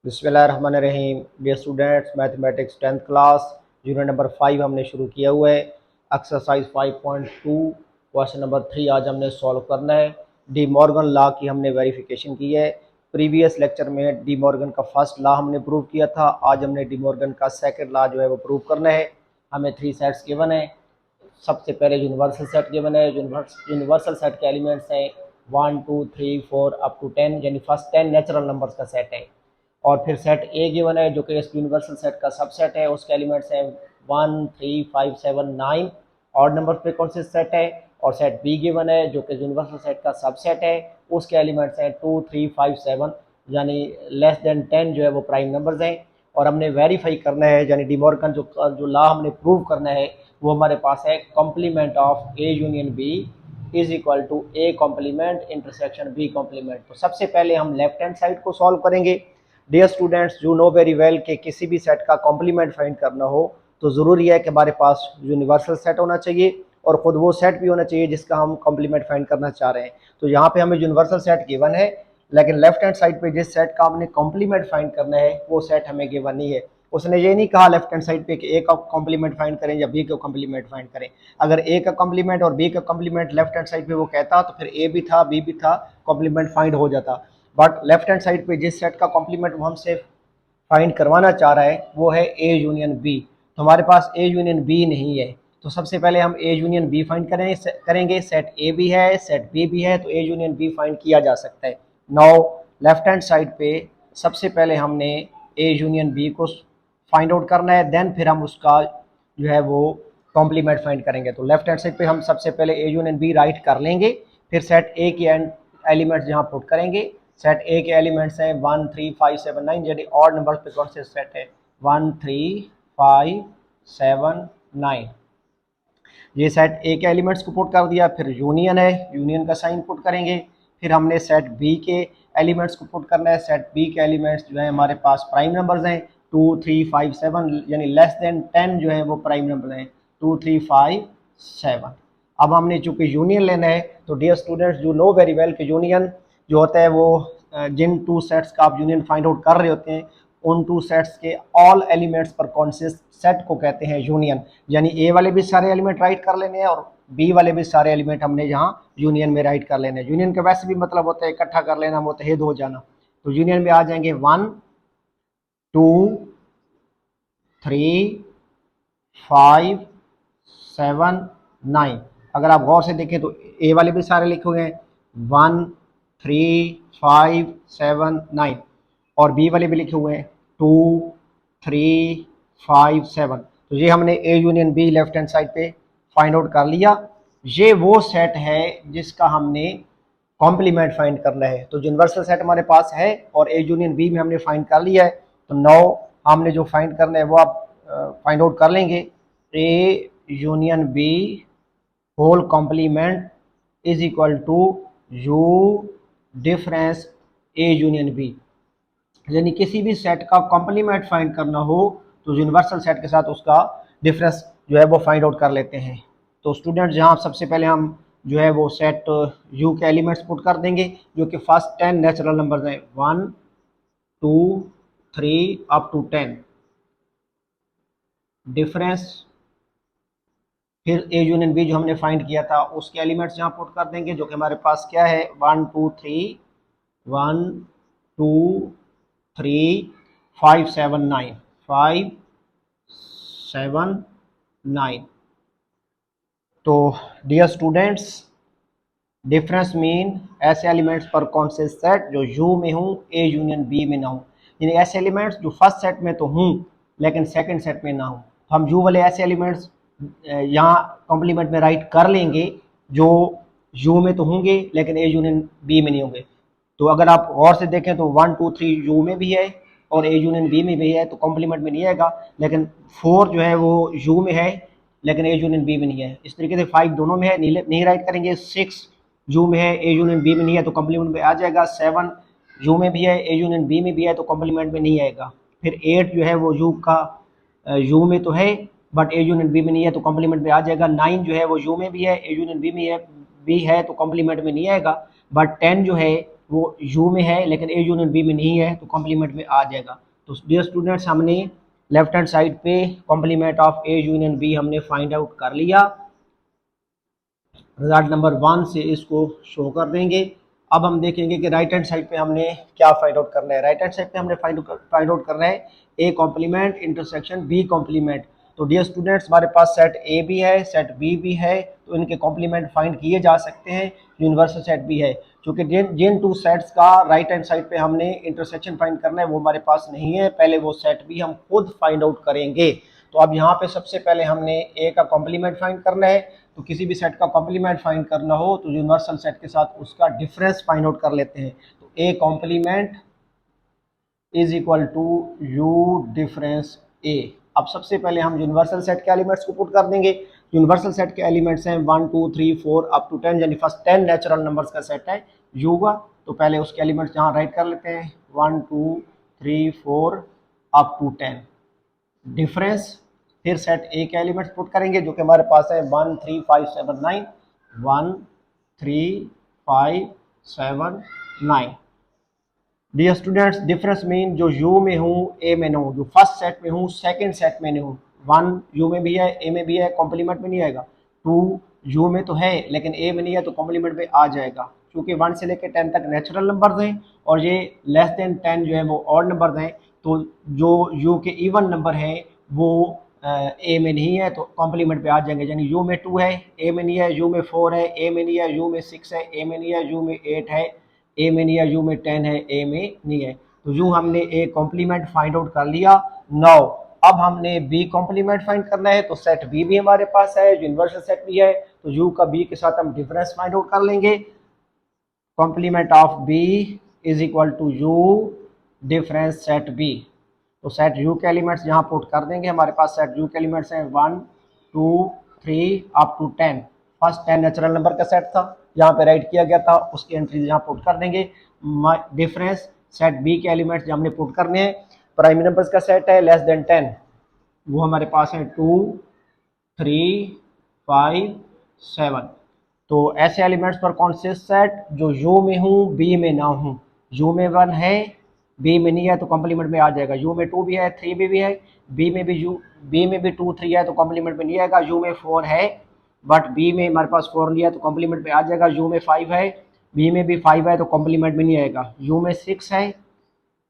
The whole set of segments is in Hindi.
बिस्मिल्लाहिर्रहमानिर्रहीम। Dear students, mathematics 10th class unit number 5 हमने शुरू किया हुआ है। एक्सरसाइज 5.2 क्वेश्चन नंबर 3 आज हमने सॉल्व करना है। डी मॉर्गन लॉ की हमने वेरिफिकेशन की है। प्रीवियस लेक्चर में डी मॉर्गन का फर्स्ट लॉ हमने प्रूव किया था। आज हमने डी मॉर्गन का सेकंड लॉ जो है वो प्रूव करना है। हमें 3 सेट्स गिवन है। सबसे पहले यूनिवर्सल सेट गिवन है। यूनिवर्सल सेट के एलिमेंट्स हैं 1 2 3 4 अप टू 10, यानी फर्स्ट 10 नेचुरल नंबर्स का सेट है। और फिर सेट ए गिवन है जो कि इस यूनिवर्सल सेट का सबसेट है। उसके एलिमेंट्स हैं 1 3 5 7 9 ऑड नंबर पे कॉन्सिस्ट सेट है। और सेट बी गिवन है जो कि यूनिवर्सल सेट का सबसेट है। उसके एलिमेंट्स हैं 2 3 5 7, यानी लेस देन 10 जो है वो प्राइम नंबर्स हैं। और हमने वेरीफाई करना है, यानी डिमॉर्गन जो लॉ हमने प्रूव करना है वो हमारे पास है complement of A union B is equal to A complement intersection B complement. तो सबसे पहले हम लेफ्ट हैंड साइड को सॉल्व करेंगे। Dear students, you know very well कि किसी भी सेट का कॉम्प्लीमेंट फाइंड करना हो तो ज़रूरी है कि हमारे पास यूनिवर्सल सेट होना चाहिए और ख़ुद वो सेट भी होना चाहिए जिसका हम कॉम्प्लीमेंट फाइंड करना चाह रहे हैं। तो यहाँ पे हमें यूनिवर्सल सेट गिवन है, लेकिन लेफ्ट हैंड साइड पे जिस सेट का हमने कॉम्प्लीमेंट फाइंड करना है वो सेट हमें गिवन नहीं है। उसने ये नहीं कहा लेफ्ट हैंड साइड पे कि ए का कॉम्प्लीमेंट फाइंड करें या बी का कॉम्प्लीमेंट फाइंड करें। अगर ए का कॉम्प्लीमेंट और बी का कॉम्प्लीमेंट लेफ्ट हैंड साइड पे वो कहता तो फिर ए भी था बी भी था, कॉम्प्लीमेंट फाइंड हो जाता। बट लेफ्ट हैंड साइड पे जिस सेट का कॉम्प्लीमेंट वो हमसे फाइंड करवाना चाह रहा है वो है ए यूनियन बी। तो हमारे पास ए यूनियन बी नहीं है। तो सबसे पहले हम ए यूनियन बी फाइंड करेंगे। सेट ए भी है सेट बी भी है, तो ए यूनियन बी फाइंड किया जा सकता है। नाउ लेफ्ट हैंड साइड पे सबसे पहले हमने ए यूनियन बी को फाइंड आउट करना है, देन फिर हम उसका जो है वो कॉम्प्लीमेंट फाइंड करेंगे। तो लेफ्ट हैंड साइड पे हम सबसे पहले ए यूनियन बी राइट कर लेंगे, फिर सेट ए की एलिमेंट्स जहाँ पुट करेंगे। सेट ए के एलिमेंट्स हैं 1 3 5 7 9, यानी ऑड नंबर पे कौन से सेट है 1 3 5 7 9। ये सेट ए के एलिमेंट्स को पुट कर दिया, फिर यूनियन है, यूनियन का साइन पुट करेंगे। फिर हमने सेट बी के एलिमेंट्स को पुट करना है। सेट बी के एलिमेंट्स जो है हमारे पास प्राइम नंबर्स हैं 2 3 5 7, यानी लेस देन 10 जो है वो प्राइम नंबर हैं 2 3 5 7। अब हमने चूंकि यूनियन लेना है तो dear students you know very well कि यूनियन जो होता है वो जिन टू सेट्स का आप यूनियन फाइंड आउट कर रहे होते हैं उन टू सेट्स के ऑल एलिमेंट्स पर कॉन्सिस्ट सेट को कहते हैं यूनियन। यानी ए वाले भी सारे एलिमेंट राइट कर लेने हैं और बी वाले भी सारे एलिमेंट हमने यहाँ यूनियन में राइट कर लेने हैं। यूनियन का वैसे भी मतलब होता है इकट्ठा कर लेना, मुतहद हो जाना। तो यूनियन में आ जाएंगे 1 2 3 5 7 9। अगर आप गौर से देखें तो ए वाले भी सारे लिखे हुए हैं 1 3 5 7 9, और बी वाले भी लिखे हुए हैं 2 3 5 7। तो ये हमने ए union be left hand side पे फाइंड आउट कर लिया। ये वो सेट है जिसका हमने कॉम्प्लीमेंट फाइंड करना है। तो यूनिवर्सल सेट हमारे पास है और ए यूनियन बी में हमने फाइंड कर लिया है। तो नाउ हमने जो फाइंड करना है वो आप फाइंड आउट कर लेंगे। A union B whole complement is equal to U difference A union B. यानी किसी भी सेट का कॉम्प्लीमेंट फाइंड करना हो तो यूनिवर्सल सेट के साथ उसका डिफरेंस जो है वो फाइंड आउट कर लेते हैं। तो स्टूडेंट जहाँ सबसे पहले हम जो है वो सेट यू के एलिमेंट्स पुट कर देंगे जो कि फर्स्ट 10 नेचुरल नंबर्स हैं 1 2 3 अप टू 10। डिफरेंस, फिर ए यूनियन बी जो हमने फाइंड किया था उसके एलिमेंट्स यहाँ पुट कर देंगे जो कि हमारे पास क्या है 1 2 3 1 2 3 5 7 9 5 7 9। तो डियर स्टूडेंट्स, डिफरेंस मीन ऐसे एलिमेंट्स पर कौन से सेट जो यू में हूँ ए यूनियन बी में ना हूँ, यानी ऐसे एलिमेंट्स जो फर्स्ट सेट में तो हूँ लेकिन सेकंड सेट में ना हूँ। हम यू वाले ऐसे एलिमेंट्स यहाँ कॉम्प्लीमेंट में राइट कर लेंगे जो यू में तो होंगे लेकिन ए यूनियन बी में नहीं होंगे। तो अगर आप गौर से देखें तो 1 2 3 यू में भी है और ए यूनियन बी में भी है, तो कॉम्प्लीमेंट में नहीं आएगा। लेकिन 4 जो है वो यू में है लेकिन ए यूनियन बी में नहीं है। इस तरीके से 5 दोनों में है, नहीं राइट करेंगे। 6 यू में है ए यूनियन बी में नहीं है तो कॉम्प्लीमेंट में आ जाएगा। 7 यू में भी है ए यूनियन बी में भी है तो कॉम्प्लीमेंट में नहीं आएगा। फिर 8 जो है वो यू का यू में तो है बट ए यूनियन बी में नहीं है तो कॉम्प्लीमेंट में आ जाएगा। 9 जो है वो यू में भी है ए यूनियन बी में है भी है तो कॉम्प्लीमेंट में नहीं आएगा। बट 10 जो है वो यू में है लेकिन ए यूनियन बी में नहीं है, तो कॉम्प्लीमेंट में आ जाएगा। तो डियर स्टूडेंट्स, हमने लेफ्ट हैंड साइड पे complement of A union B हमने फाइंड आउट कर लिया। रिजल्ट नंबर 1 से इसको शो कर देंगे। अब हम देखेंगे कि राइट हैंड साइड पे हमने क्या फाइंड आउट करना है। राइट हैंड साइड पे हमने फाइंड आउट करना है A complement intersection B complement. तो डियर स्टूडेंट्स, हमारे पास सेट ए भी है, सेट बी भी है, तो इनके कॉम्प्लीमेंट फाइंड किए जा सकते हैं। यूनिवर्सल सेट भी है, क्योंकि जिन टू सेट्स का राइट हैंड साइड पे हमने इंटरसेक्शन फाइंड करना है वो हमारे पास नहीं है। पहले वो सेट भी हम खुद फाइंड आउट करेंगे। तो अब यहाँ पे सबसे पहले हमने ए का कॉम्प्लीमेंट फाइंड करना है। तो किसी भी सेट का कॉम्प्लीमेंट फाइंड करना हो तो यूनिवर्सल सेट के साथ उसका डिफरेंस फाइंड आउट कर लेते हैं। तो A complement is equal to U difference A. अब सबसे पहले हम यूनिवर्सल सेट के एलिमेंट्स को पुट कर देंगे। यूनिवर्सल सेट के एलिमेंट्स हैं 1 2 3 4 अप टू 10, यानी फर्स्ट 10 नेचुरल नंबर्स का सेट है यू का। तो पहले उसके एलिमेंट्स यहाँ राइट कर लेते हैं 1 2 3 4 अप टू 10। डिफरेंस, फिर सेट ए के एलिमेंट्स पुट करेंगे जो कि हमारे पास है 1 3 5 7 9, 1 3 5 7 9। डियर स्टूडेंट्स, डिफरेंस मीन जो यू में हूँ ए में ना हूँ, जो फर्स्ट सेट में हूँ सेकंड सेट में नहीं हूँ। 1 यू में भी है ए में भी है, कॉम्प्लीमेंट में नहीं आएगा। 2 यू में तो है लेकिन ए में नहीं है, तो कॉम्प्लीमेंट में आ जाएगा। क्योंकि 1 से लेकर 10 तक नेचुरल नंबर्स हैं और ये लेस देन 10 जो है वो ऑड नंबर्स हैं। तो जो यू के इवन नंबर हैं वो ए में नहीं है, तो कॉम्प्लीमेंट पे आ जाएंगे। यानी यू में 2 है, ए में नहीं है, यू में 4 है, ए में नहीं है, यू में 6 है, ए में नहीं है, यू में 8 है, ए में नहीं है, यू में 10 है, ए में नहीं है। तो यू हमने ए कॉम्प्लीमेंट फाइंड आउट कर लिया। नाउ अब हमने बी कॉम्प्लीमेंट फाइंड करना है। तो सेट बी भी हमारे पास है, यूनिवर्सल सेट भी है, तो यू का बी के साथ हम डिफरेंस फाइंड आउट कर लेंगे। Complement of B is equal to U difference set B. तो सेट यू के एलिमेंट्स यहाँ पुट कर देंगे। हमारे पास सेट यू के एलिमेंट्स हैं 1 2 3 up to 10। First 10 natural number का सेट था, यहाँ पे राइट किया गया था, उसकी एंट्रीज यहाँ पुट कर देंगे। डिफरेंस सेट बी के एलिमेंट्स जो हमने पुट करने हैं, प्राइमरी नंबर्स का सेट है लेस देन 10, वो हमारे पास है 2 3 5 7। तो ऐसे एलिमेंट्स पर कौन से सेट जो यू में हूँ बी में ना हूँ। यू में 1 है बी में नहीं है, तो कॉम्प्लीमेंट में आ जाएगा। यू में 2 भी है 3 भी है, बी में भी 2 3 है, तो कॉम्प्लीमेंट में नहीं आएगा। यू में 4 है बट बी में हमारे पास 4 नहीं है, तो कॉम्प्लीमेंट में आ जाएगा। यू में 5 है, बी में भी 5 है, तो कॉम्प्लीमेंट में नहीं आएगा। यू में 6 है,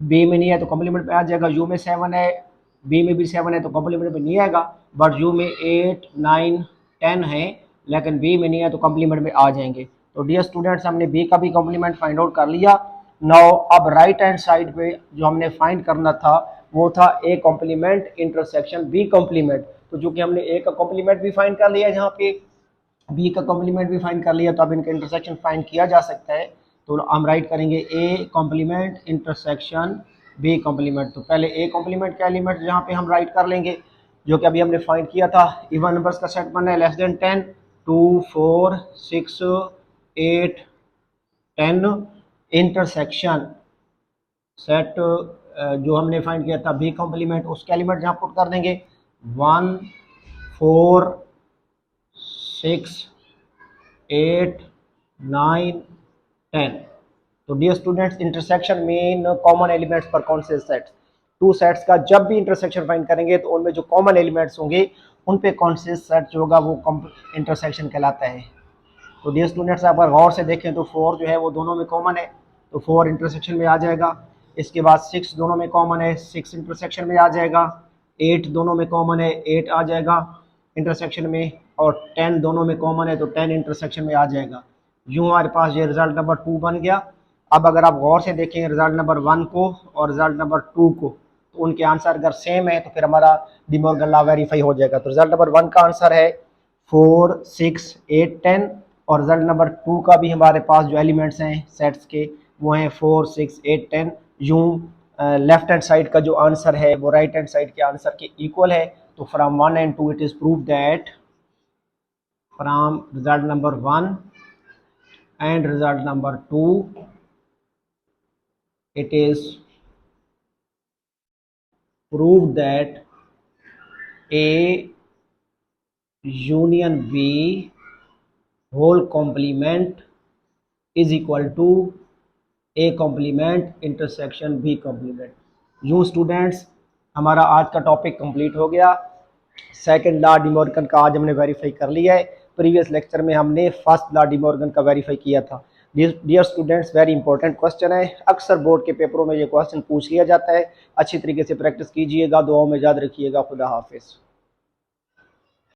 बी में नहीं है, तो कॉम्प्लीमेंट में आ जाएगा। यू में 7 है, बी में भी 7 है, तो कॉम्प्लीमेंट में नहीं आएगा। बट यू में 8 9 10 है लेकिन बी में नहीं है, तो कॉम्प्लीमेंट में आ जाएंगे। तो डियर स्टूडेंट्स, हमने बी का भी कॉम्प्लीमेंट फाइंड आउट कर लिया। नाउ अब राइट हैंड साइड पे जो हमने फाइंड करना था वो था A complement intersection B complement. तो जो कि हमने ए का कॉम्प्लीमेंट भी फाइंड कर लिया, यहाँ पे बी का कॉम्प्लीमेंट भी फाइंड कर लिया, तो अब इनका इंटरसेक्शन फाइंड किया जा सकता है। तो हम राइट करेंगे A complement intersection B complement. तो पहले ए कॉम्प्लीमेंट का एलिमेंट यहाँ पे हम राइट कर लेंगे जो कि अभी हमने फाइंड किया था। इवन नंबर्स का सेट बनना है लेस देन 10, 2 4 6 8 10। इंटरसेक्शन सेट जो हमने फाइंड किया था बी कॉम्प्लीमेंट, उसके एलिमेंट यहाँ पुट कर देंगे 1 4 6 8 9 10। तो dear students, intersection mean common elements पर कौन से सेट्स। टू सेट्स का जब भी इंटरसेक्शन फाइंड करेंगे तो उनमें जो कॉमन एलिमेंट्स होंगे उन पे कौन से सेट जो होगा वो इंटरसेक्शन कहलाता है। तो डियर स्टूडेंट्स, अगर गौर से देखें तो 4 जो है वो दोनों में कॉमन है, तो 4 इंटरसेक्शन में आ जाएगा। इसके बाद 6 दोनों में कॉमन है, 6 इंटरसेक्शन में आ जाएगा। 8 दोनों में कॉमन है, 8 आ जाएगा इंटरसेक्शन में। और 10 दोनों में कॉमन है, तो 10 इंटरसेक्शन में आ जाएगा। यूँ हमारे पास ये रिजल्ट नंबर 2 बन गया। अब अगर आप गौर से देखें रिजल्ट नंबर 1 को और रिजल्ट नंबर 2 को, तो उनके आंसर अगर सेम है तो फिर हमारा डी मॉर्गन लॉ वेरीफाई हो जाएगा। तो रिजल्ट नंबर 1 का आंसर है 4 6 8 10, और रिजल्ट नंबर 2 का भी हमारे पास जो एलिमेंट्स हैं सेट्स के वो हैं 4 6 8 10। यूँ लेफ्ट हैंड साइड का जो आंसर है वो राइट हैंड साइड के आंसर के इक्वल है। तो from 1 and 2 it is prove that from result number 1 and result number 2 it is proved that A union B whole complement is equal to A complement intersection B complement. यूँ स्टूडेंट्स हमारा आज का टॉपिक कंप्लीट हो गया। सेकंड लॉ डी मॉर्गन का आज हमने वेरीफाई कर लिया है। प्रीवियस लेक्चर में हमने फर्स्ट लॉ डी मॉर्गन का वेरीफाई किया था। Dear students, very important question है, अक्सर बोर्ड के पेपरों में ये क्वेश्चन पूछ लिया जाता है। अच्छी तरीके से प्रैक्टिस कीजिएगा, दुआओं में याद रखिएगा। खुदा हाफिज़।